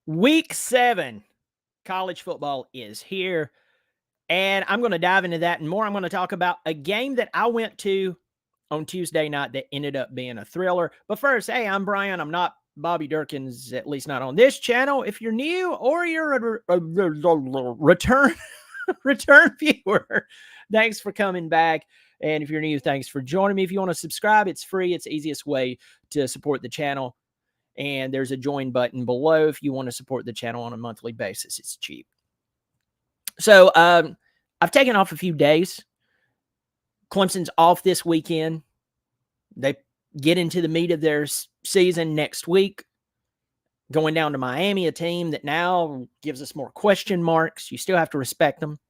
Week 7, college football is here, and I'm going to dive into that and more. I'm going to talk about a game that I went to on Tuesday night that ended up being a thriller. But first, hey, I'm Brian. I'm not Bobby Durkins, at least not on this channel. If you're new or you're a return viewer, thanks for coming back. And if you're new, thanks for joining me. If you want to subscribe, it's free. It's the easiest way to support the channel. And there's a join button below if you want to support the channel on a monthly basis. It's cheap. So I've taken off a few days. Clemson's off this weekend. They get into the meat of their season next week. Going down to Miami, a team that now gives us more question marks. You still have to respect them.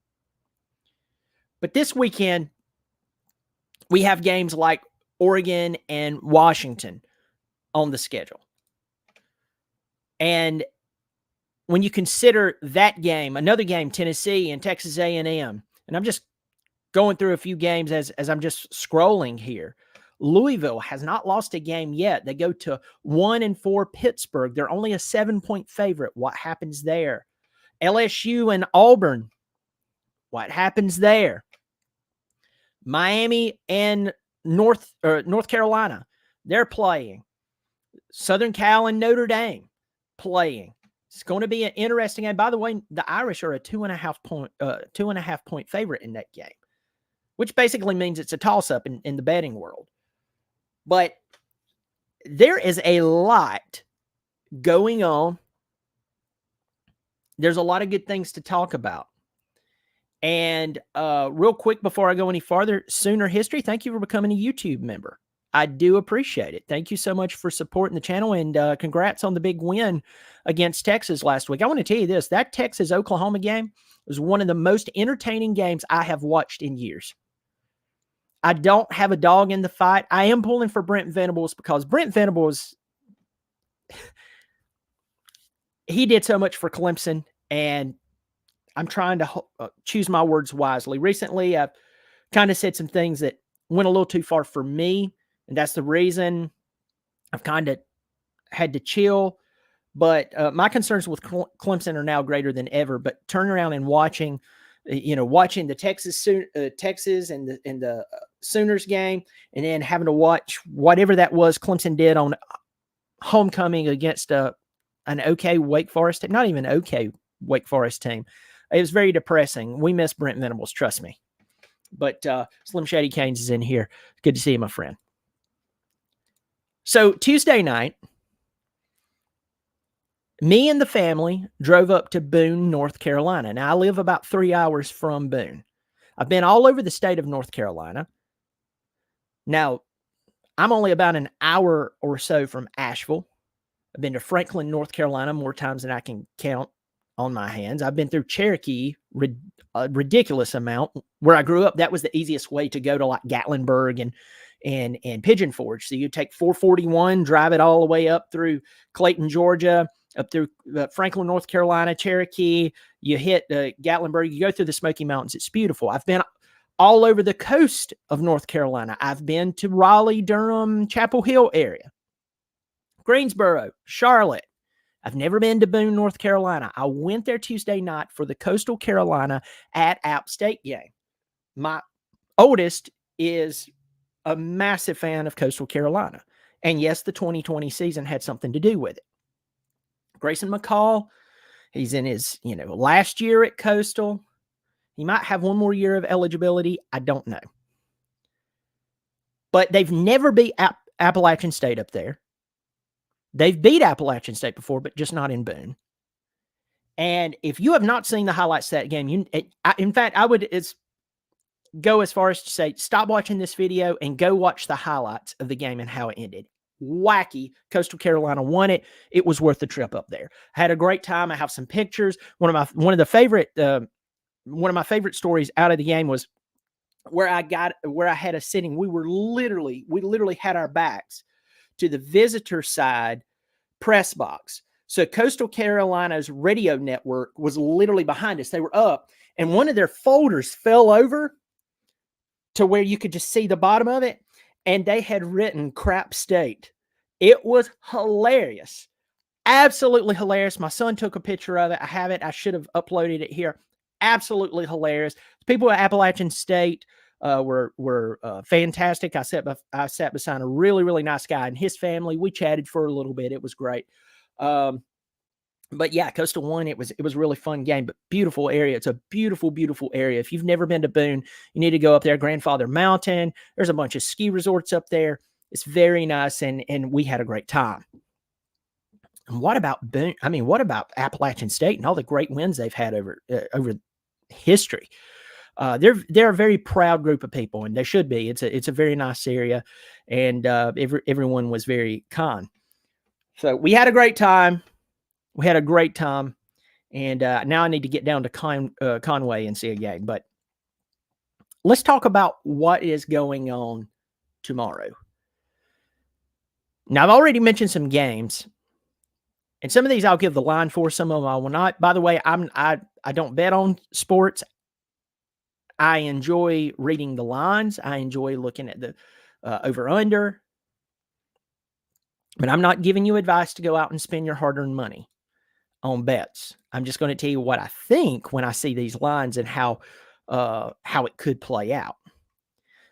But this weekend, we have games like Oregon and Washington on the schedule. And when you consider that game, another game, Tennessee and Texas A&M, and I'm just going through a few games as I'm just scrolling here. Louisville has not lost a game yet. They go to 1-4 Pittsburgh. They're only a 7-point favorite. What happens there? LSU and Auburn. What happens there? Miami and North Carolina. They're playing. Southern Cal and Notre Dame playing. It's going to be an interesting game. By the way, the Irish are a 2.5 point favorite in that game, which basically means it's a toss-up in the betting world. But there is a lot going on. There's a lot of good things to talk about. And real quick, before I go any farther, Sooner History, thank you for becoming a YouTube member. I do appreciate it. Thank you so much for supporting the channel, and congrats on the big win against Texas last week. I want to tell you this, that Texas-Oklahoma game was one of the most entertaining games I have watched in years. I don't have a dog in the fight. I am pulling for Brent Venables because Brent Venables, he did so much for Clemson, and I'm trying to choose my words wisely. Recently, I've kind of said some things that went a little too far for me, and that's the reason I've kind of had to chill. But my concerns with Clemson are now greater than ever. But turning around and watching the Texas and the Sooners game, and then having to watch whatever that was Clemson did on homecoming against an okay Wake Forest team, not even an okay Wake Forest team. It was very depressing. We miss Brent Venables, trust me. But Slim Shady Canes is in here. Good to see you, my friend. So Tuesday night, me and the family drove up to Boone, North Carolina. Now, I live about 3 hours from Boone. I've been all over the state of North Carolina. Now, I'm only about an hour or so from Asheville. I've been to Franklin, North Carolina more times than I can count on my hands. I've been through Cherokee a ridiculous amount. Where I grew up, that was the easiest way to go to like Gatlinburg and Pigeon Forge. So you take 441, drive it all the way up through Clayton, Georgia, up through Franklin, North Carolina, Cherokee. You hit Gatlinburg. You go through the Smoky Mountains. It's beautiful. I've been all over the coast of North Carolina. I've been to Raleigh, Durham, Chapel Hill area, Greensboro, Charlotte. I've never been to Boone, North Carolina. I went there Tuesday night for the Coastal Carolina at App State game. My oldest is a massive fan of Coastal Carolina. And yes, the 2020 season had something to do with it. Grayson McCall, he's in his, last year at Coastal. He might have one more year of eligibility. I don't know. But they've never beat Appalachian State up there. They've beat Appalachian State before, but just not in Boone. And if you have not seen the highlights of that game, in fact, I would go as far as to say, stop watching this video and go watch the highlights of the game and how it ended. Wacky. Coastal Carolina won it. It was worth the trip up there. I had a great time. I have some pictures. One of my favorite stories out of the game was where I had a sitting. We literally had our backs to the visitor side press box. So Coastal Carolina's radio network was literally behind us. They were up, and one of their folders fell over to where you could just see the bottom of it, and they had written Crap State. It was hilarious. Absolutely hilarious. My son took a picture of it. I have it. I should have uploaded it here. Absolutely hilarious. People at Appalachian State were fantastic. I sat beside a really, really nice guy and his family. We chatted for a little bit. It was great. But yeah, Coastal won. It was a really fun game, but beautiful area. It's a beautiful, beautiful area. If you've never been to Boone, you need to go up there. Grandfather Mountain. There's a bunch of ski resorts up there. It's very nice, and we had a great time. And what about Boone? I mean, what about Appalachian State and all the great wins they've had over history? They're a very proud group of people, and they should be. It's a very nice area, and everyone was very kind. So we had a great time. And now I need to get down to Conway and see a game. But let's talk about what is going on tomorrow. Now, I've already mentioned some games, and some of these I'll give the line for. Some of them I will not. By the way, I don't bet on sports. I enjoy reading the lines. I enjoy looking at the over-under. But I'm not giving you advice to go out and spend your hard-earned money on bets. I'm just going to tell you what I think when I see these lines and how it could play out.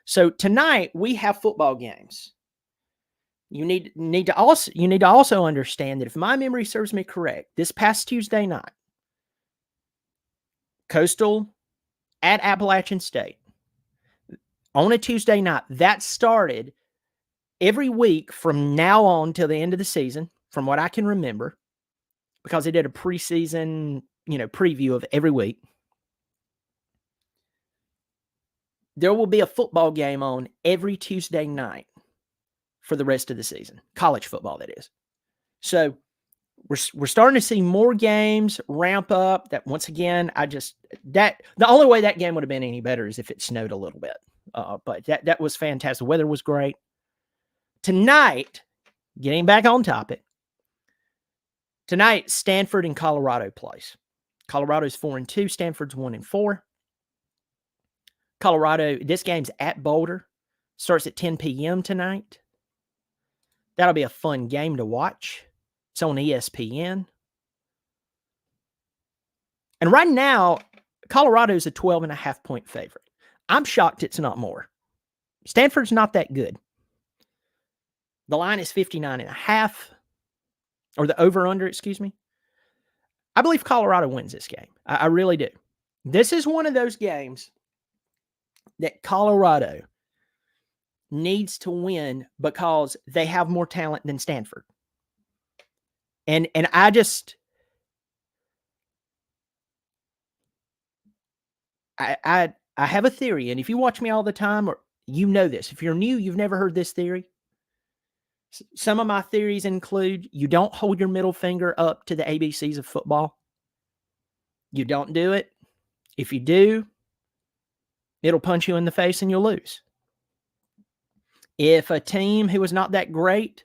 So tonight we have football games. You need to also understand that if my memory serves me correct, this past Tuesday night, Coastal at Appalachian State on a Tuesday night, that started every week from now on till the end of the season, from what I can remember, because they did a preseason, preview of every week. There will be a football game on every Tuesday night for the rest of the season. College football, that is. So we're starting to see more games ramp up. That once again, the only way that game would have been any better is if it snowed a little bit. But that was fantastic. The weather was great. Tonight, getting back on topic, tonight Stanford and Colorado plays. Colorado's 4-2. Stanford's 1-4. Colorado, this game's at Boulder. Starts at 10 p.m. tonight. That'll be a fun game to watch. It's on ESPN. And right now, Colorado's a 12.5-point favorite. I'm shocked it's not more. Stanford's not that good. The line is 59.5, or the over-under, excuse me. I believe Colorado wins this game. I really do. This is one of those games that Colorado needs to win because they have more talent than Stanford. And I have a theory, and if you watch me all the time, or you know this. If you're new, you've never heard this theory. Some of my theories include you don't hold your middle finger up to the ABCs of football. You don't do it. If you do, it'll punch you in the face and you'll lose. If a team who is not that great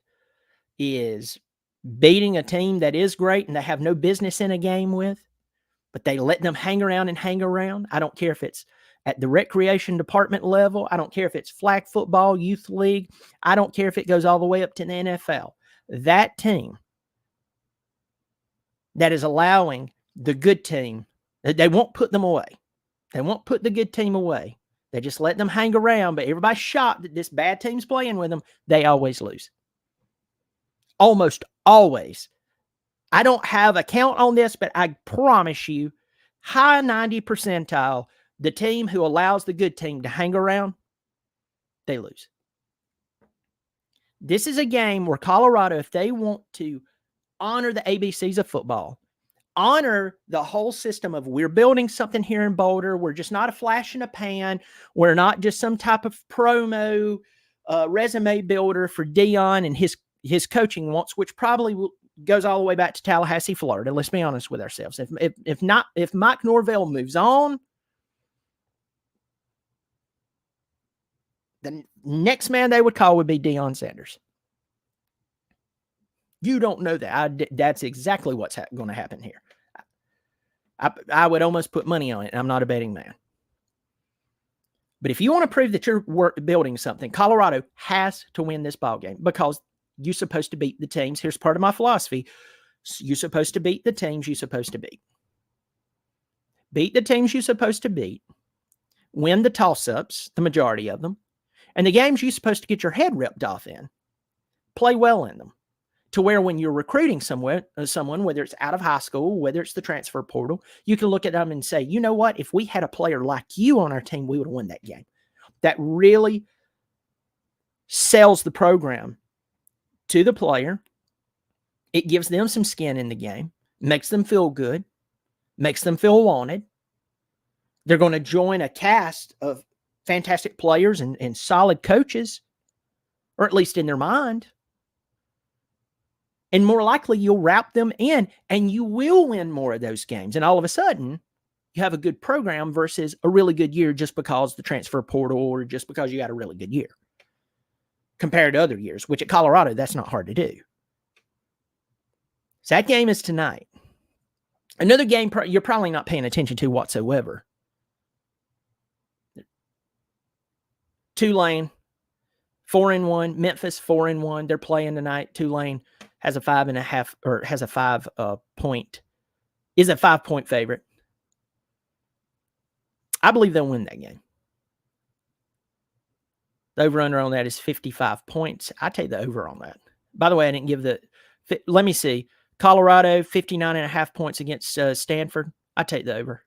is beating a team that is great and they have no business in a game with, but they let them hang around, I don't care if it's at the recreation department level. I don't care if it's flag football, youth league. I don't care if it goes all the way up to the NFL. That team that is allowing the good team, they won't put them away. They won't put the good team away. They just let them hang around, but everybody's shocked that this bad team's playing with them. They always lose. Almost always. I don't have a count on this, but I promise you, high 90 percentile, the team who allows the good team to hang around, they lose. This is a game where Colorado, if they want to honor the ABCs of football, honor the whole system of we're building something here in Boulder, we're just not a flash in a pan, we're not just some type of promo resume builder for Dion and his coaching wants, which probably goes all the way back to Tallahassee, Florida. Let's be honest with ourselves. If Mike Norvell moves on, the next man they would call would be Deion Sanders. You don't know that. That's exactly what's going to happen here. I would almost put money on it. I'm not a betting man. But if you want to prove that you're building something, Colorado has to win this ball game because you're supposed to beat the teams. Here's part of my philosophy. You're supposed to beat the teams you're supposed to beat. Beat the teams you're supposed to beat. Win the toss-ups, the majority of them. And the games you're supposed to get your head ripped off in, play well in them. To where when you're recruiting someone, whether it's out of high school, whether it's the transfer portal, you can look at them and say, you know what? If we had a player like you on our team, we would have won that game. That really sells the program to the player. It gives them some skin in the game, makes them feel good, makes them feel wanted. They're going to join a cast of fantastic players and solid coaches, or at least in their mind. And more likely, you'll wrap them in, and you will win more of those games. And all of a sudden, you have a good program versus a really good year just because the transfer portal or just because you got a really good year compared to other years, which at Colorado, that's not hard to do. So that game is tonight. Another game you're probably not paying attention to whatsoever. Tulane, 4-1. Memphis, 4-1. They're playing tonight. Tulane has a 5.5 or has a 5-point, is a 5-point favorite. I believe they'll win that game. The over-under on that is 55 points. I take the over on that. By the way, I didn't give let me see. Colorado, 59.5 points against Stanford. I take the over.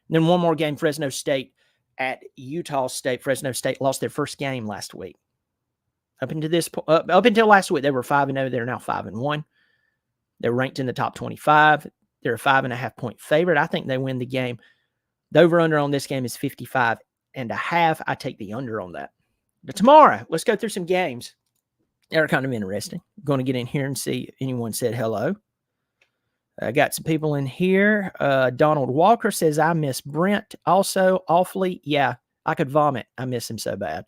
And then one more game, Fresno State at Utah State. Fresno State lost their first game last week. Up until last week, they were 5-0. They're now 5-1. They're ranked in the top 25. They're a 5.5-point favorite. I think they win the game. The over-under on this game is 55.5. I take the under on that. But tomorrow, let's go through some games. They're kind of interesting. I'm going to get in here and see if anyone said hello. I got some people in here. Donald Walker says, I miss Brent also awfully. Yeah, I could vomit. I miss him so bad.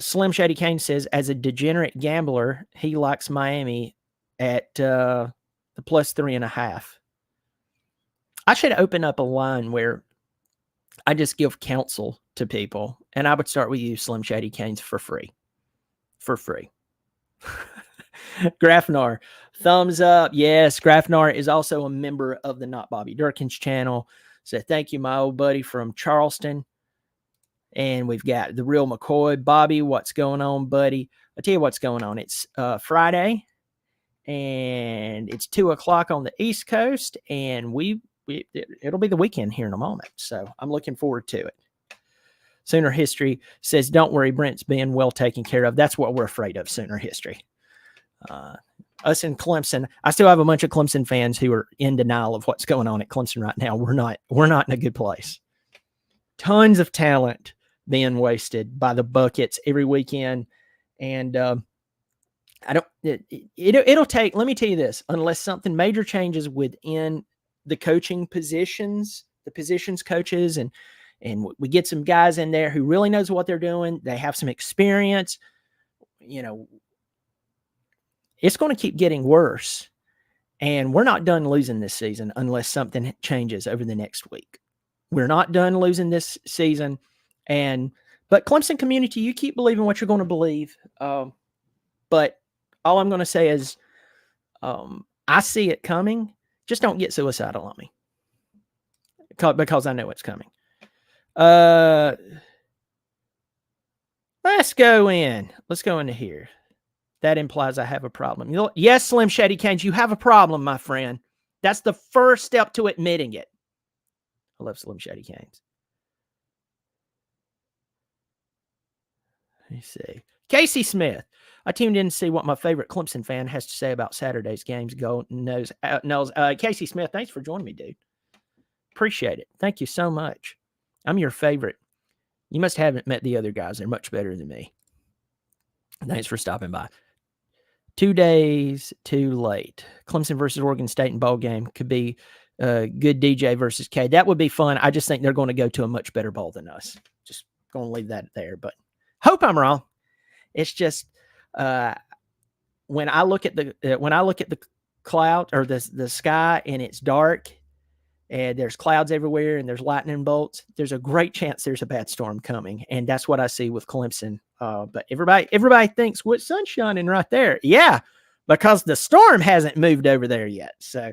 Slim Shady Kane says, as a degenerate gambler, he likes Miami at the plus 3.5. I should open up a line where I just give counsel to people, and I would start with you, Slim Shady Canes, for free. For free. Grafnar, thumbs up. Yes, Grafnar is also a member of the Not Bobby Durkins channel. So thank you, my old buddy from Charleston. And we've got the real McCoy. Bobby, what's going on, buddy? I'll tell you what's going on. It's Friday, and it's 2 o'clock on the East Coast, and it'll be the weekend here in a moment. So I'm looking forward to it. Sooner History says, don't worry, Brent's being well taken care of. That's what we're afraid of, Sooner History. Us in Clemson, I still have a bunch of Clemson fans who are in denial of what's going on at Clemson right now. We're not in a good place. Tons of talent being wasted by the buckets every weekend. And it'll take, let me tell you this, unless something major changes within the coaching positions, the positions coaches, and we get some guys in there who really knows what they're doing. They have some experience. It's going to keep getting worse. And we're not done losing this season unless something changes over the next week. We're not done losing this season. But Clemson community, you keep believing what you're going to believe. But all I'm going to say is I see it coming. Just don't get suicidal on me. Because I know it's coming. Let's go into here. That implies I have a problem. Yes, Slim Shady Canes, you have a problem, my friend. That's the first step to admitting it. I love Slim Shady Canes. Let me see. Casey Smith. I tuned in to see what my favorite Clemson fan has to say about Saturday's games. Knows. Casey Smith, thanks for joining me, dude. Appreciate it. Thank you so much. I'm your favorite. You must haven't met the other guys. They're much better than me. Thanks for stopping by. 2 days too late. Clemson versus Oregon State in bowl game could be good DJ versus K. That would be fun. I just think they're going to go to a much better bowl than us. Just going to leave that there. But hope I'm wrong. It's just when I look at the cloud or the sky and it's dark, and there's clouds everywhere and there's lightning bolts, there's a great chance there's a bad storm coming. And that's what I see with Clemson. But everybody thinks, what's sun shining right there? Yeah, because the storm hasn't moved over there yet. So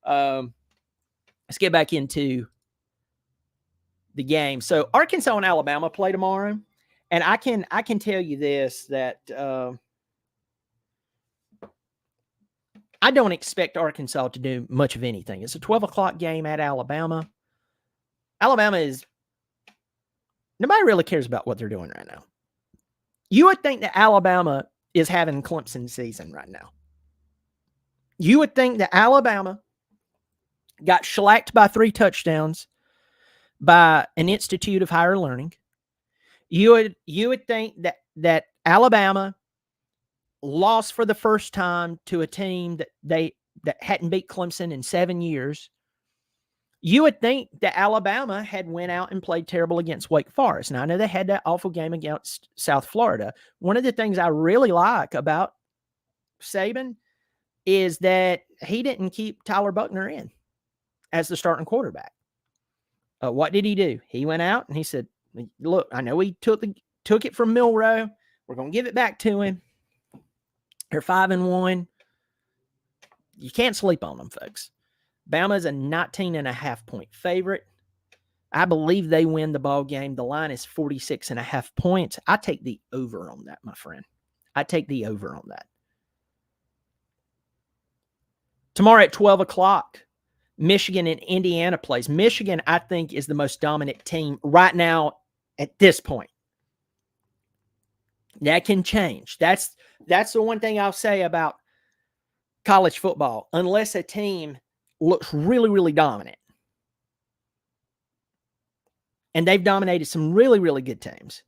let's get back into the game. So Arkansas and Alabama play tomorrow. And I can tell you this, that I don't expect Arkansas to do much of anything. It's a 12 o'clock game at Alabama. Alabama is – nobody really cares about what they're doing right now. You would think that Alabama is having Clemson season right now. You would think that Alabama got shellacked by 3 touchdowns by an Institute of Higher Learning. You would think that Alabama lost for the first time to a team that hadn't beat Clemson in 7 years. You would think that Alabama had went out and played terrible against Wake Forest. Now, I know they had that awful game against South Florida. One of the things I really like about Saban is that he didn't keep Tyler Buchner in as the starting quarterback. What did he do? He went out and he said, look, I know we took it from Milroe. We're going to give it back to him. They're 5-1. You can't sleep on them, folks. Bama is a 19.5-point favorite. I believe they win the ball game. The line is 46.5 points. I take the over on that, my friend. I take the over on that. Tomorrow at 12 o'clock, Michigan and Indiana plays. Michigan, I think, is the most dominant team right now at this point. That can change. That's the one thing I'll say about college football. Unless a team looks really, really dominant, and they've dominated some really, really good teams,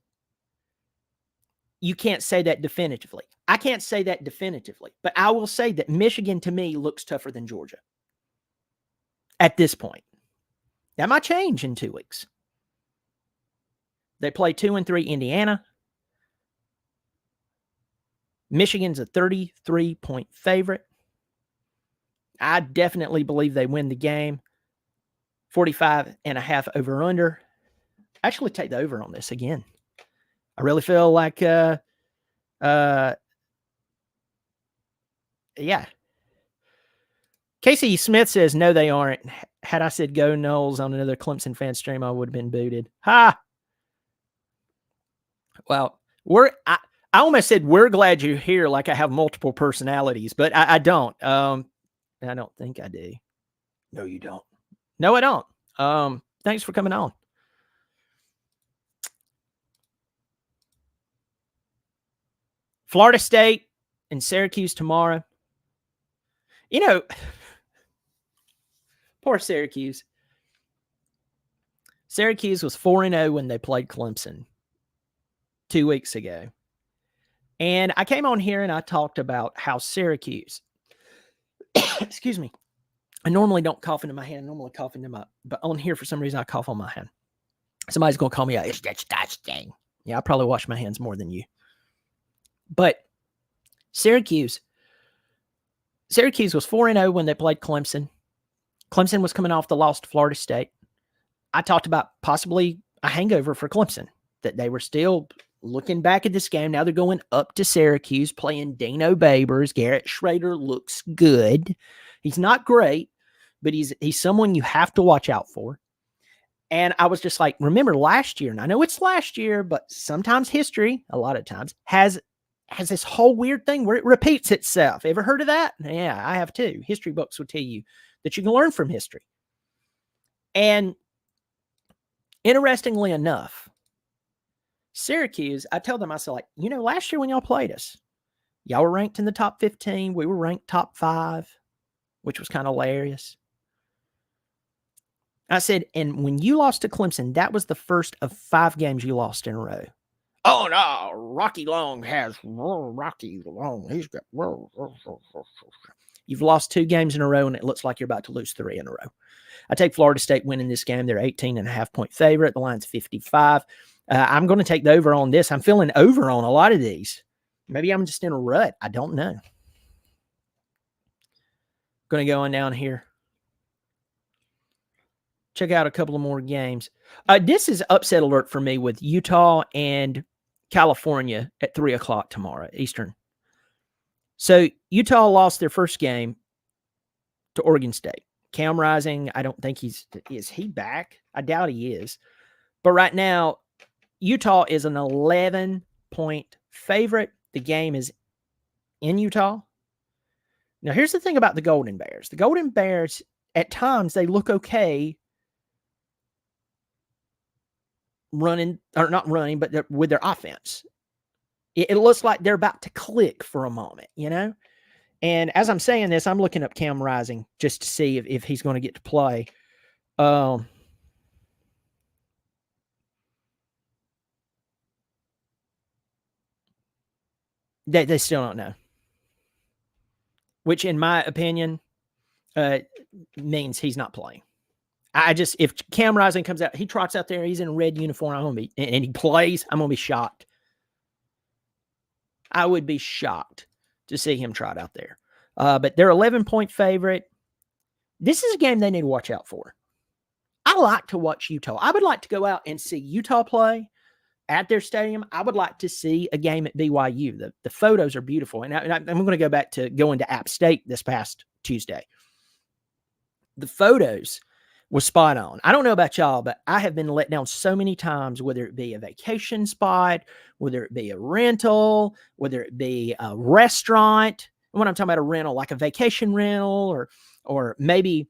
you can't say that definitively. I can't say that definitively, but I will say that Michigan, to me, looks tougher than Georgia at this point. That might change in 2 weeks. They play 2-3 Indiana. Michigan's a 33-point favorite. I definitely believe they win the game. 45.5 over under. Actually take the over on this again. I really feel like, yeah. Casey Smith says, no, they aren't. Had I said go Noles on another Clemson fan stream, I would have been booted. Ha! Well, I almost said we're glad you're here, like I have multiple personalities, but I don't. I don't think I do. No, you don't. No, I don't. Thanks for coming on. Florida State and Syracuse tomorrow. You know, poor Syracuse. Syracuse was 4-0 when they played Clemson 2 weeks ago. And I came on here and I talked about how Syracuse, excuse me, I normally don't cough into my hand. I normally cough into but on here for some reason I cough on my hand. Somebody's going to call me out. It's disgusting. Yeah, I probably wash my hands more than you. But Syracuse was 4-0 when they played Clemson. Clemson was coming off the loss to Florida State. I talked about possibly a hangover for Clemson, that they were still looking back at this game. Now they're going up to Syracuse, playing Dino Babers. Garrett Schrader looks good. He's not great, but he's someone you have to watch out for. And I was just like, remember last year, and I know it's last year, but sometimes history, a lot of times, has this whole weird thing where it repeats itself. Ever heard of that? Yeah, I have too. History books will tell you that you can learn from history. And interestingly enough, Syracuse, I tell them, I said, like, last year when y'all played us, y'all were ranked in the top 15. We were ranked top 5, which was kind of hilarious. I said, and when you lost to Clemson, that was the first of 5 games you lost in a row. Oh, no, Rocky Long has Rocky Long. He's got. You've lost 2 games in a row, and it looks like you're about to lose 3 in a row. I take Florida State winning this game. They're 18.5-point favorite. The line's 55. I'm going to take the over on this. I'm feeling over on a lot of these. Maybe I'm just in a rut. I don't know. Going to go on down here. check out a couple of more games. This is upset alert for me with Utah and California at 3 o'clock tomorrow, Eastern. So Utah lost their first game to Oregon State. Cam Rising, I don't think is he back? I doubt he is. But right now, Utah is an 11-point favorite. The game is in Utah. Now, here's the thing about the Golden Bears. The Golden Bears, at times, they look okay running, or not running, but with their offense. It looks like they're about to click for a moment, you know? And as I'm saying this, I'm looking up Cam Rising just to see if he's going to get to play. They still don't know. Which, in my opinion, means he's not playing. If Cam Rising comes out, he trots out there, he's in a red uniform, and he plays, I'm going to be shocked. I would be shocked to see him trot out there. But they're 11-point favorite. This is a game they need to watch out for. I like to watch Utah. I would like to go out and see Utah play at their stadium. I would like to see a game at BYU. The photos are beautiful. And I'm going to go back to going to App State this past Tuesday. The photos was spot on. I don't know about y'all, but I have been let down so many times, whether it be a vacation spot, whether it be a rental, whether it be a restaurant. And when I'm talking about a rental, like a vacation rental, or maybe,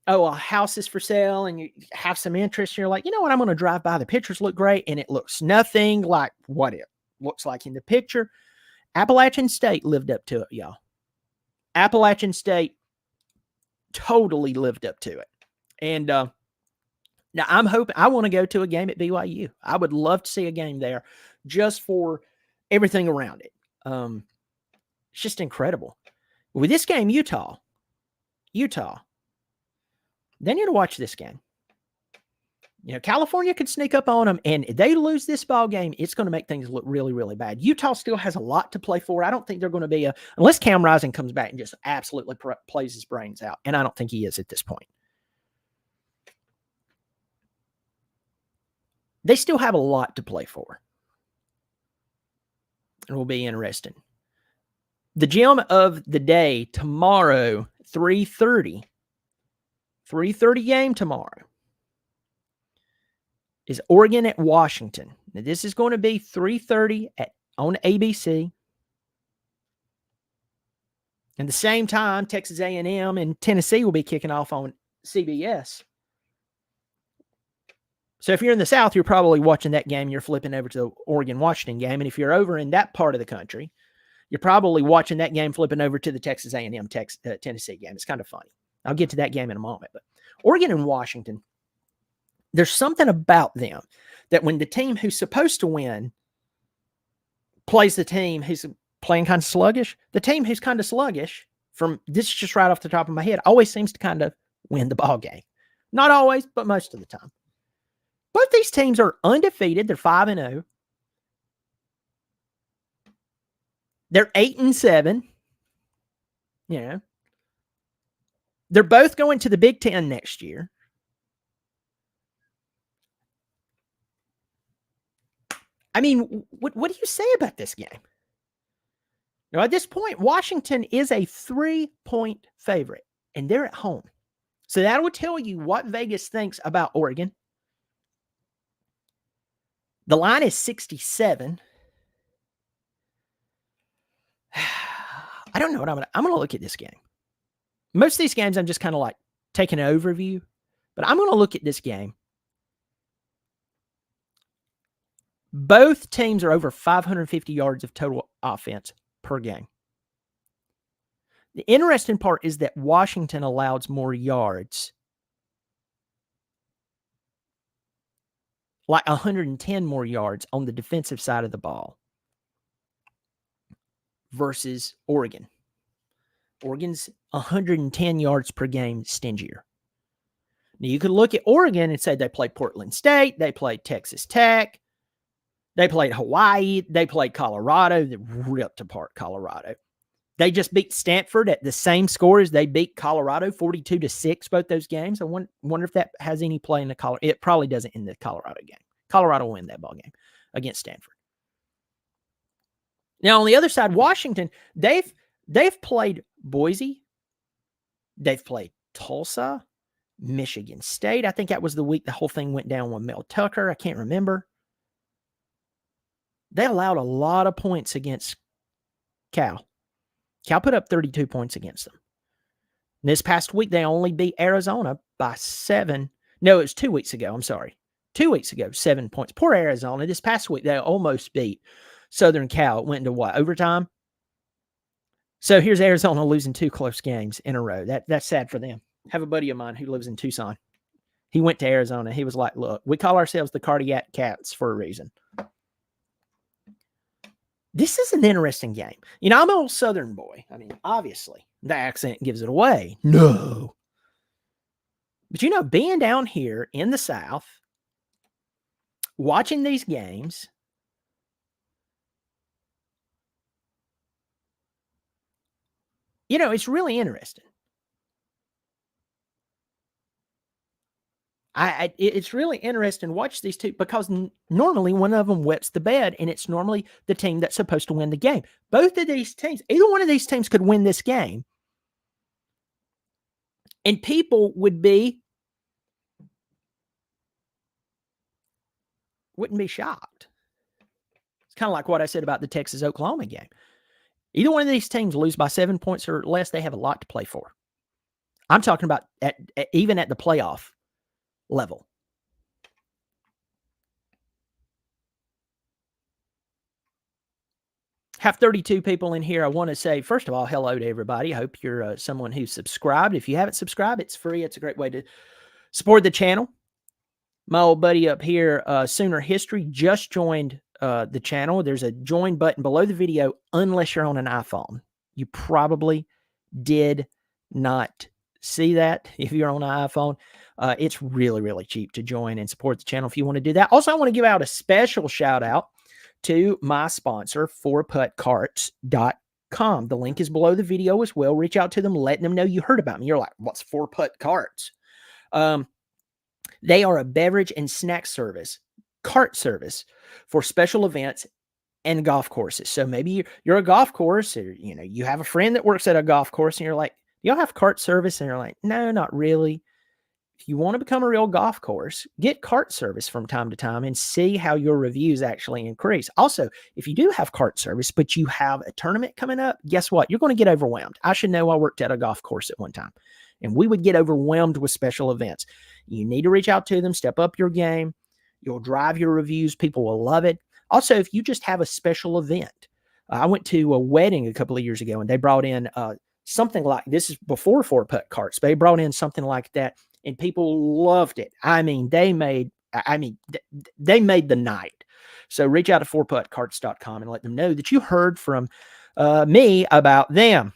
a house is for sale and you have some interest. You're like, you know what? I'm going to drive by. The pictures look great. And it looks nothing like what it looks like in the picture. Appalachian State lived up to it, y'all. Appalachian State totally lived up to it. And now I'm hoping, I want to go to a game at BYU. I would love to see a game there just for everything around it. It's just incredible. With this game, Utah, they need to watch this game. You know, California could sneak up on them, and if they lose this ball game, it's going to make things look really, really bad. Utah still has a lot to play for. I don't think they're going to be unless Cam Rising comes back and just absolutely plays his brains out, and I don't think he is at this point. They still have a lot to play for. It will be interesting. The gem of the day tomorrow, 3:30. 3:30 game tomorrow is Oregon at Washington. Now, this is going to be 3:30 on ABC. And the same time, Texas A&M and Tennessee will be kicking off on CBS. So if you're in the South, you're probably watching that game. You're flipping over to the Oregon-Washington game. And if you're over in that part of the country, you're probably watching that game flipping over to the Texas A&M Tennessee game. It's kind of funny. I'll get to that game in a moment. But Oregon and Washington, there's something about them that when the team who's supposed to win plays the team who's playing kind of sluggish, the team who's kind of sluggish, from this is just right off the top of my head, always seems to kind of win the ball game. Not always, but most of the time. Both these teams are undefeated. They're 5-0. They're 8-7. You know. They're both going to the Big Ten next year. I mean, what do you say about this game? Now, at this point, Washington is a 3-point favorite, and they're at home. So that will tell you what Vegas thinks about Oregon. The line is 67. I don't know what I'm going to look at this game. Most of these games, I'm just kind of like taking an overview, but I'm going to look at this game. Both teams are over 550 yards of total offense per game. The interesting part is that Washington allows more yards, like 110 more yards on the defensive side of the ball versus Oregon. Oregon's 110 yards per game stingier. Now, you could look at Oregon and say they played Portland State, they played Texas Tech, they played Hawaii, they played Colorado. They ripped apart Colorado. They just beat Stanford at the same score as they beat Colorado, 42-6, both those games. I wonder if that has any play in the Colorado. It probably doesn't in the Colorado game. Colorado will win that ball game against Stanford. Now, on the other side, Washington, they've played Boise. They've played Tulsa, Michigan State. I think that was the week the whole thing went down with Mel Tucker. I can't remember. They allowed a lot of points against Cal. Cal put up 32 points against them. This past week, they only beat Arizona by 7. No, it was 2 weeks ago. I'm sorry. 2 weeks ago, 7 points. Poor Arizona. This past week, they almost beat Southern Cal. It went into what? Overtime? So here's Arizona losing 2 close games in a row. That's sad for them. I have a buddy of mine who lives in Tucson. He went to Arizona. He was like, look, we call ourselves the Cardiac Cats for a reason. This is an interesting game. You know, I'm an old Southern boy. I mean, obviously, the accent gives it away. No. But, you know, being down here in the South, watching these games, you know, it's really interesting. It's really interesting to watch these two because normally one of them wets the bed, and it's normally the team that's supposed to win the game. Both of these teams, either one of these teams could win this game, and people wouldn't be shocked. It's kind of like what I said about the Texas-Oklahoma game. Either one of these teams lose by 7 points or less, they have a lot to play for. I'm talking about even at the playoff level. Have 32 people in here. I want to say, first of all, hello to everybody. I hope you're someone who's subscribed. If you haven't subscribed, it's free. It's a great way to support the channel. My old buddy up here, Sooner History, just joined the channel. There's a join button below the video unless you're on an iPhone. You probably did not see that if you're on an iPhone. It's really, really cheap to join and support the channel if you want to do that. Also, I want to give out a special shout out to my sponsor, 4puttcarts.com. The link is below the video as well. Reach out to them, letting them know you heard about me. You're like, what's 4Putt Carts? They are a beverage and snack service, cart service for special events and golf courses. So maybe you're a golf course, or you know, you have a friend that works at a golf course, and you're like, y'all have cart service? And you're like, no, not really. If you want to become a real golf course, get cart service from time to time and see how your reviews actually increase. Also, if you do have cart service, but you have a tournament coming up, guess what? You're going to get overwhelmed. I should know. I worked at a golf course at one time, and we would get overwhelmed with special events. You need to reach out to them, step up your game. You'll drive your reviews. People will love it. Also, if you just have a special event, I went to a wedding a couple of years ago, and they brought in something like this is before 4Putt Carts. They brought in something like that, and people loved it. I mean, they made the night. So reach out to 4puttcarts.com and let them know that you heard from me about them.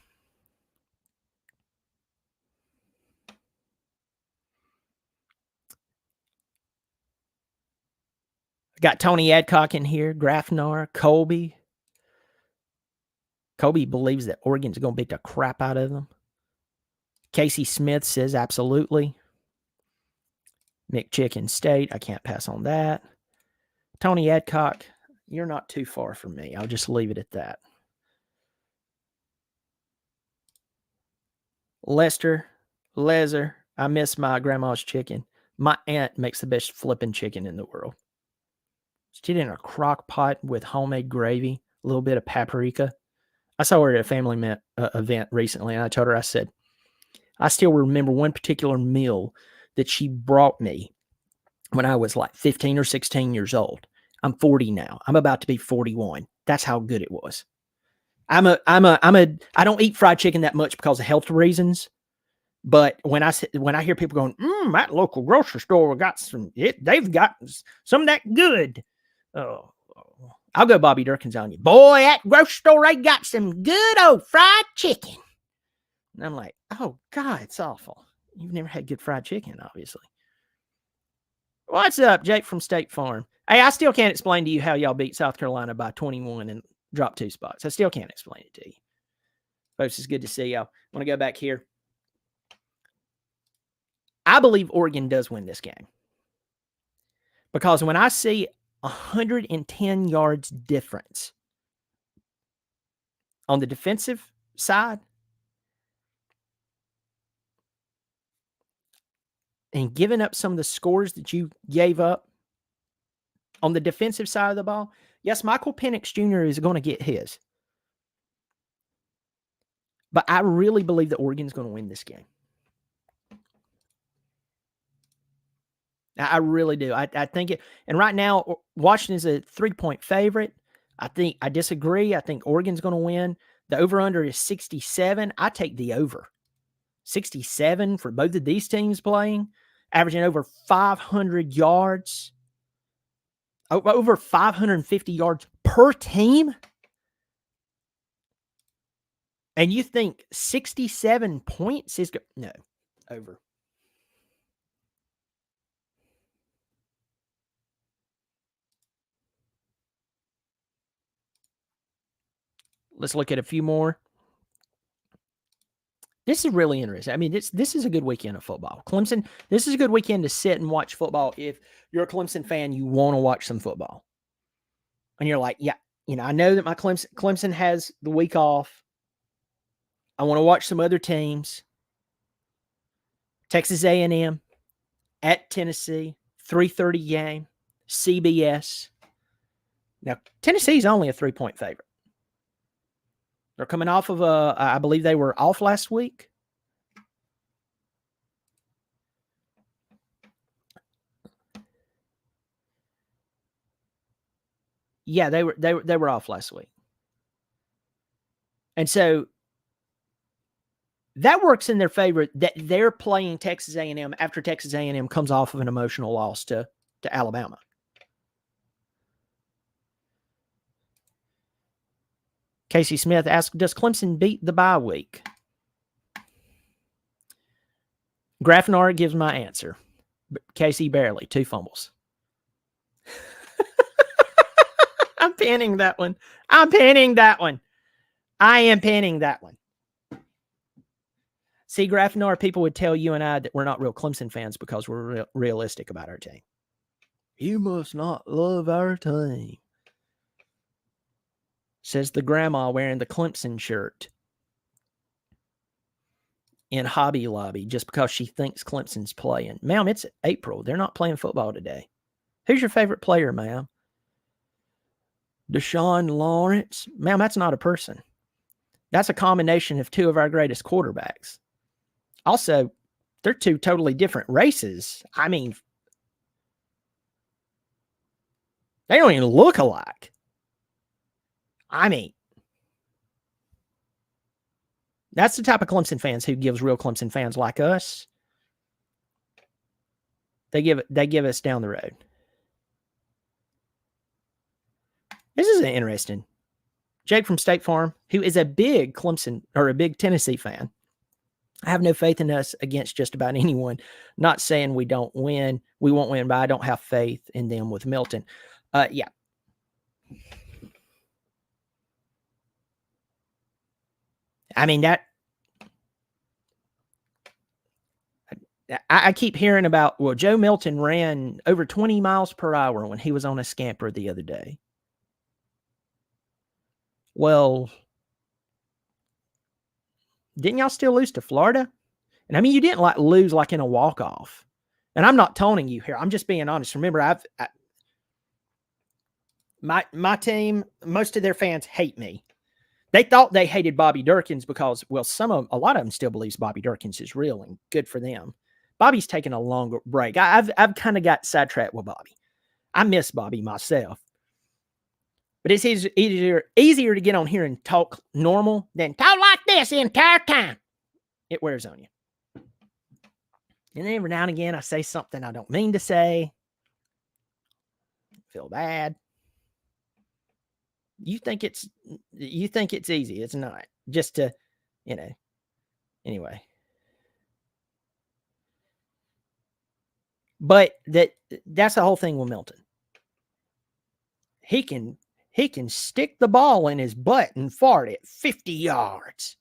Got Tony Adcock in here, Grafnar, Colby. Colby believes that Oregon's going to beat the crap out of them. Casey Smith says absolutely. McChicken State, I can't pass on that. Tony Adcock, you're not too far from me. I'll just leave it at that. Lester, Lezer, I miss my grandma's chicken. My aunt makes the best flipping chicken in the world. She did it in a crock pot with homemade gravy, a little bit of paprika. I saw her at a family event recently, and I told her, I said, I still remember one particular meal that she brought me when I was like 15 or 16 years old. I'm 40 now. I'm about to be 41. That's how good it was. I don't eat fried chicken that much because of health reasons. But when I hear people going, that local grocery store they've got some of that good. Oh, I'll go Bobby Durkins on you. Boy, at grocery store, they got some good old fried chicken. And I'm like, oh, God, it's awful. You've never had good fried chicken, obviously. What's up, Jake from State Farm? Hey, I still can't explain to you how y'all beat South Carolina by 21 and dropped 2 spots. I still can't explain it to you. Folks, it's good to see y'all. I want to go back here. I believe Oregon does win this game. Because when I see 110 yards difference on the defensive side and giving up some of the scores that you gave up on the defensive side of the ball, yes, Michael Penix Jr. is going to get his. But I really believe that Oregon's going to win this game. I really do. I think it. And right now, Washington's a 3-point favorite. I disagree. I think Oregon's going to win. The over-under is 67. I take the over. 67 for both of these teams playing, averaging over 500 yards, over 550 yards per team. And you think 67 points is no, over. Let's look at a few more. This is really interesting. I mean, this is a good weekend of football. Clemson, this is a good weekend to sit and watch football. If you're a Clemson fan, you want to watch some football. And you're like, yeah, I know that my Clemson has the week off. I want to watch some other teams. Texas A&M at Tennessee, 3:30 game, CBS. Now, Tennessee's only a 3-point favorite. They're coming off of I believe they were off last week. Yeah, they were off last week. And so that works in their favor that they're playing Texas A&M after Texas A&M comes off of an emotional loss to Alabama. Casey Smith asked, does Clemson beat the bye week? Grafnar gives my answer. Casey barely, 2 fumbles. I'm pinning that one. I am pinning that one. See, Grafnar, people would tell you and I that we're not real Clemson fans because we're realistic about our team. You must not love our team, says the grandma wearing the Clemson shirt in Hobby Lobby just because she thinks Clemson's playing. Ma'am, it's April. They're not playing football today. Who's your favorite player, ma'am? Deshaun Lawrence. Ma'am, that's not a person. That's a combination of 2 of our greatest quarterbacks. Also, they're 2 totally different races. I mean, they don't even look alike. I mean, that's the type of Clemson fans who gives real Clemson fans like us. They give us down the road. This is interesting. Jake from State Farm, who is a big Clemson or a big Tennessee fan. I have no faith in us against just about anyone. Not saying we don't win. We won't win, but I don't have faith in them with Milton. Yeah. I mean, I keep hearing about, well, Joe Milton ran over 20 miles per hour when he was on a scamper the other day. Well, didn't y'all still lose to Florida? And I mean, you didn't lose in a walk-off. And I'm not taunting you here. I'm just being honest. Remember, my team, most of their fans hate me. They thought they hated Bobby Durkins because, well, a lot of them still believes Bobby Durkins is real, and good for them. Bobby's taking a longer break. I've kind of got sidetracked with Bobby. I miss Bobby myself. But it's easier to get on here and talk normal than talk like this the entire time. It wears on you. And then every now and again, I say something I don't mean to say. Feel bad. You think it's easy. It's not. Just to, anyway. But that's the whole thing with Milton. He can stick the ball in his butt and fart it 50 yards.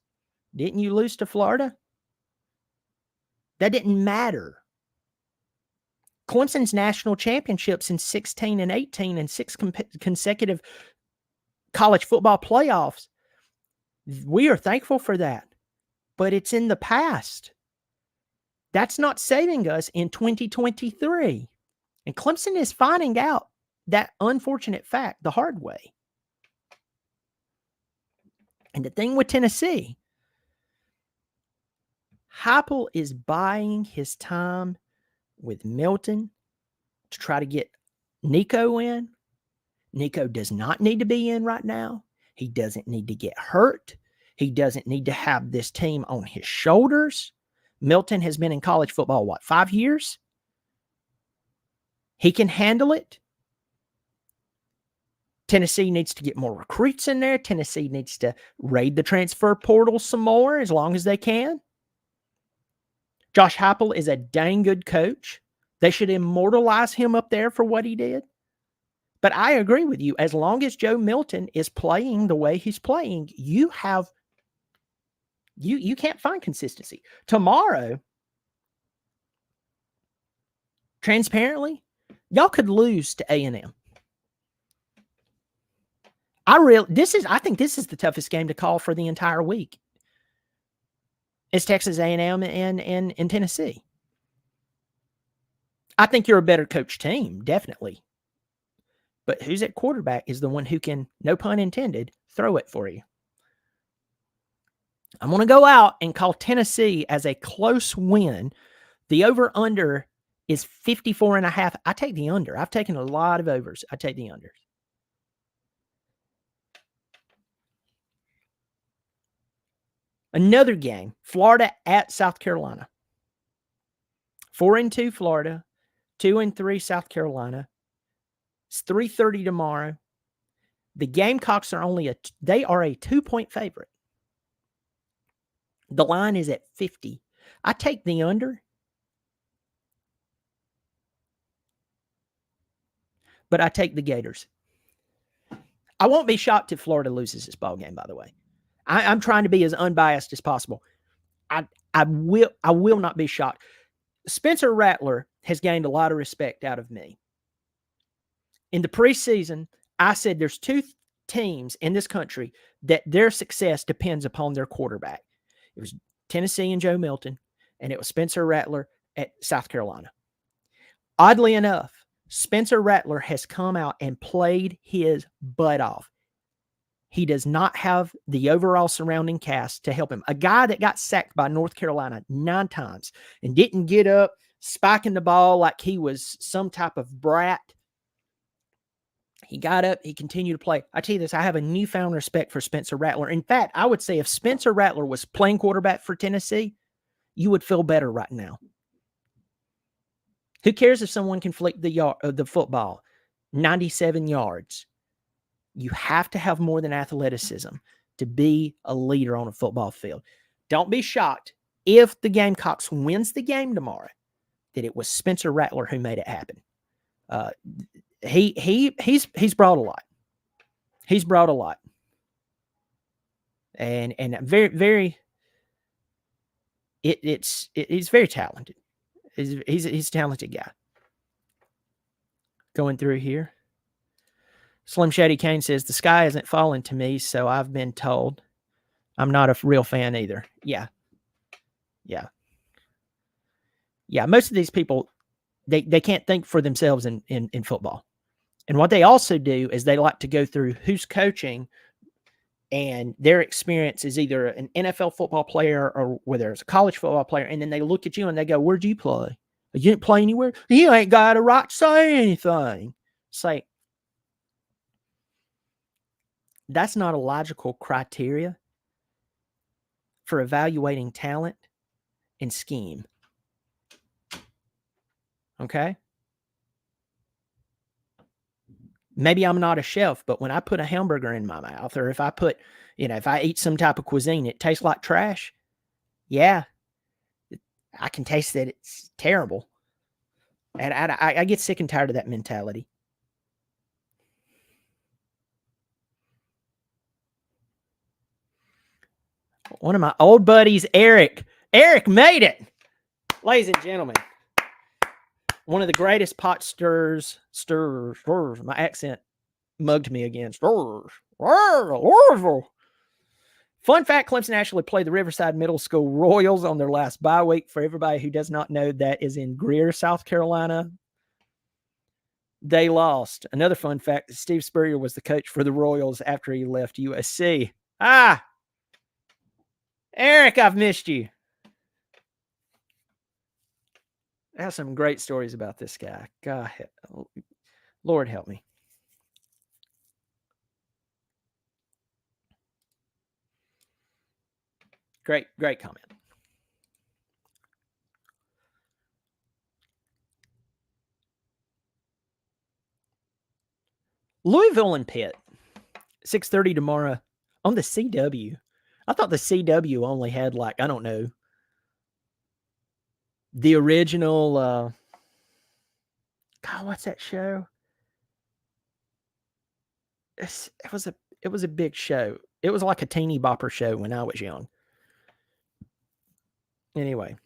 Didn't you lose to Florida? That didn't matter. Clemson's national championships in 16 and 18 and 6 consecutive college football playoffs. We are thankful for that, but it's in the past. That's not saving us in 2023. And Clemson is finding out that unfortunate fact the hard way. And the thing with Tennessee, Heupel is buying his time with Milton to try to get Nico in. Nico does not need to be in right now. He doesn't need to get hurt. He doesn't need to have this team on his shoulders. Milton has been in college football, 5 years? He can handle it. Tennessee needs to get more recruits in there. Tennessee needs to raid the transfer portal some more as long as they can. Josh Heupel is a dang good coach. They should immortalize him up there for what he did. But I agree with you. As long as Joe Milton is playing the way he's playing, you can't find consistency. Tomorrow, transparently, y'all could lose to A&M. I think this is the toughest game to call for the entire week. It's Texas A&M and Tennessee. I think you're a better coach team, definitely. But who's at quarterback is the one who can, no pun intended, throw it for you. I'm going to go out and call Tennessee as a close win. The over-under is 54.5. I take the under. I've taken a lot of overs. I take the under. Another game, Florida at South Carolina. 4-2 Florida, 2-3 South Carolina. It's 3:30 tomorrow. The Gamecocks are a 2-point favorite. The line is at 50. I take the under. But I take the Gators. I won't be shocked if Florida loses this ball game, by the way. I'm trying to be as unbiased as possible. I will not be shocked. Spencer Rattler has gained a lot of respect out of me. In the preseason, I said there's two teams in this country that their success depends upon their quarterback. It was Tennessee and Joe Milton, and it was Spencer Rattler at South Carolina. Oddly enough, Spencer Rattler has come out and played his butt off. He does not have the overall surrounding cast to help him. A guy that got sacked by North Carolina 9 times and didn't get up, spiking the ball like he was some type of brat. He got up. He continued to play. I tell you this, I have a newfound respect for Spencer Rattler. In fact, I would say if Spencer Rattler was playing quarterback for Tennessee, you would feel better right now. Who cares if someone can flick the football 97 yards? You have to have more than athleticism to be a leader on a football field. Don't be shocked if the Gamecocks wins the game tomorrow that it was Spencer Rattler who made it happen. He's brought a lot. He's brought a lot, and very very. He's very talented. He's a talented guy. Going through here. Slim Shady Kane says, the sky isn't falling to me, so I've been told. I'm not a real fan either. Yeah. Most of these people, they can't think for themselves in football. And what they also do is they like to go through who's coaching, and their experience is either an NFL football player or whether it's a college football player, and then they look at you and they go, where'd you play? You didn't play anywhere? You ain't got a right to say anything. It's like, that's not a logical criteria for evaluating talent and scheme. Okay? Maybe I'm not a chef, but when I put a hamburger in my mouth, or if I put, if I eat some type of cuisine, it tastes like trash. Yeah, I can taste that it's terrible. And I get sick and tired of that mentality. One of my old buddies, Eric. Eric made it, ladies and gentlemen. One of the greatest pot stirrers. My accent mugged me again. Fun fact, Clemson actually played the Riverside Middle School Royals on their last bye week. For everybody who does not know, that is in Greer, South Carolina. They lost. Another fun fact, Steve Spurrier was the coach for the Royals after he left USC. Eric, I've missed you. I have some great stories about this guy. God, Lord help me. Great comment. Louisville and Pitt, 6:30 tomorrow on the CW. I thought the CW only had, like, I don't know, the original, God, what's that show? It was a big show. It was like a teeny bopper show when I was young. Anyway,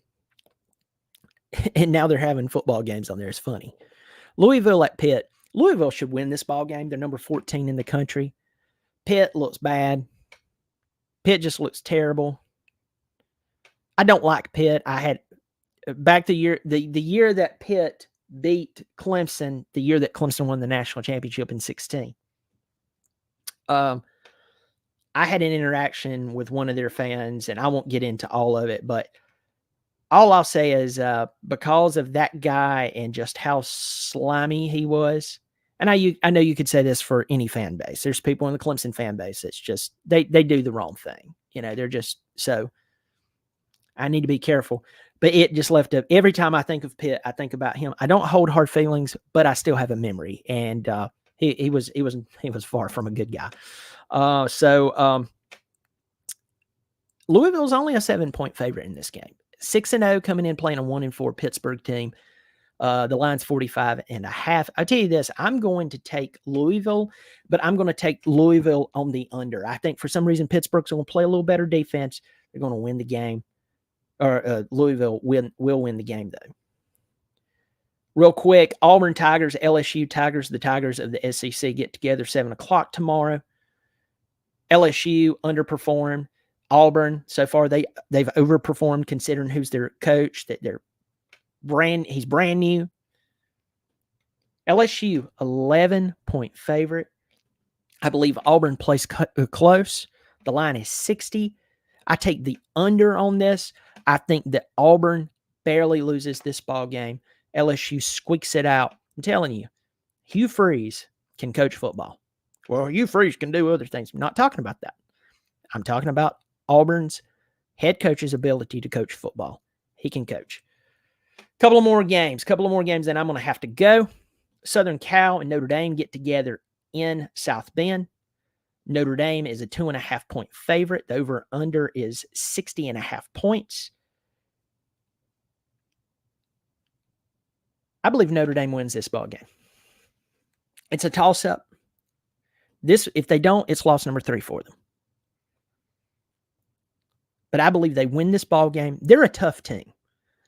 and now they're having football games on there. It's funny. Louisville at Pitt. Louisville should win this ball game. They're number 14 in the country. Pitt looks bad. Pitt just looks terrible. I don't like Pitt. I had back the year that Pitt beat Clemson, the year that Clemson won the national championship in 2016. I had an interaction with one of their fans, and I won't get into all of it, but all I'll say is because of that guy and just how slimy he was, and I know you could say this for any fan base. There's people in the Clemson fan base that's just they do the wrong thing. They're just so. I need to be careful. But it just left up. Every time I think of Pitt, I think about him. I don't hold hard feelings, but I still have a memory. And he was far from a good guy. Louisville's only a 7-point favorite in this game. 6-0 coming in playing a 1-4 Pittsburgh team. The line's 45.5. I'll tell you this, I'm going to take Louisville, but I'm going to take Louisville on the under. I think for some reason Pittsburgh's going to play a little better defense. They're going to win the game. Or Louisville will win the game, though. Real quick, Auburn Tigers, LSU Tigers, the Tigers of the SEC get together 7 o'clock tomorrow. LSU underperformed. Auburn, so far, they've overperformed considering who's their coach, that he's brand new. LSU, 11-point favorite. I believe Auburn plays close. The line is 60. I take the under on this. I think that Auburn barely loses this ball game. LSU squeaks it out. I'm telling you, Hugh Freeze can coach football. Well, Hugh Freeze can do other things. I'm not talking about that. I'm talking about Auburn's head coach's ability to coach football. He can coach. Couple of more games, then I'm going to have to go. Southern Cal and Notre Dame get together in South Bend. Notre Dame is a 2.5-point favorite. The over-under is 60.5 points. I believe Notre Dame wins this ball game. It's a toss-up. If they don't, it's loss number 3 for them. But I believe they win this ball game. They're a tough team.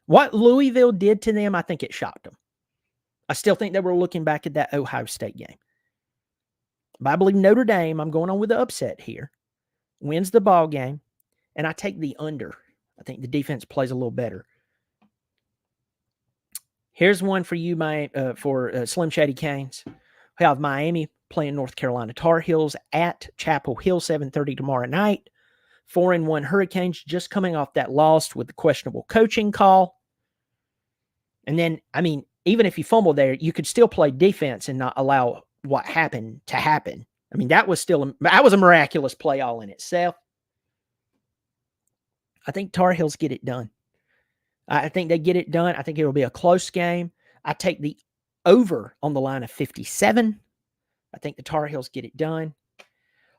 What Louisville did to them, I think it shocked them. I still think they were looking back at that Ohio State game. But I believe Notre Dame, I'm going on with the upset here, wins the ball game, and I take the under. I think the defense plays a little better. Here's one for you, for Slim Shady Canes. We have Miami playing North Carolina Tar Heels at Chapel Hill, 7:30 tomorrow night. 4-1 Hurricanes just coming off that loss with the questionable coaching call. And then, even if you fumble there, you could still play defense and not allow what happened to happen. That was a miraculous play all in itself. I think Tar Heels get it done. I think they get it done. I think it will be a close game. I take the over on the line of 57. I think the Tar Heels get it done.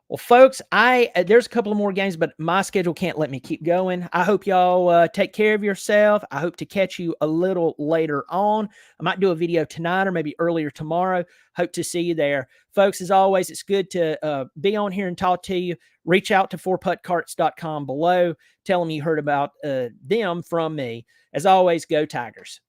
Well, folks, there's a couple of more games, but my schedule can't let me keep going. I hope y'all take care of yourself. I hope to catch you a little later on. I might do a video tonight or maybe earlier tomorrow. Hope to see you there. Folks, as always, it's good to be on here and talk to you. Reach out to fourputtcarts.com below. Tell them you heard about them from me. As always, go Tigers.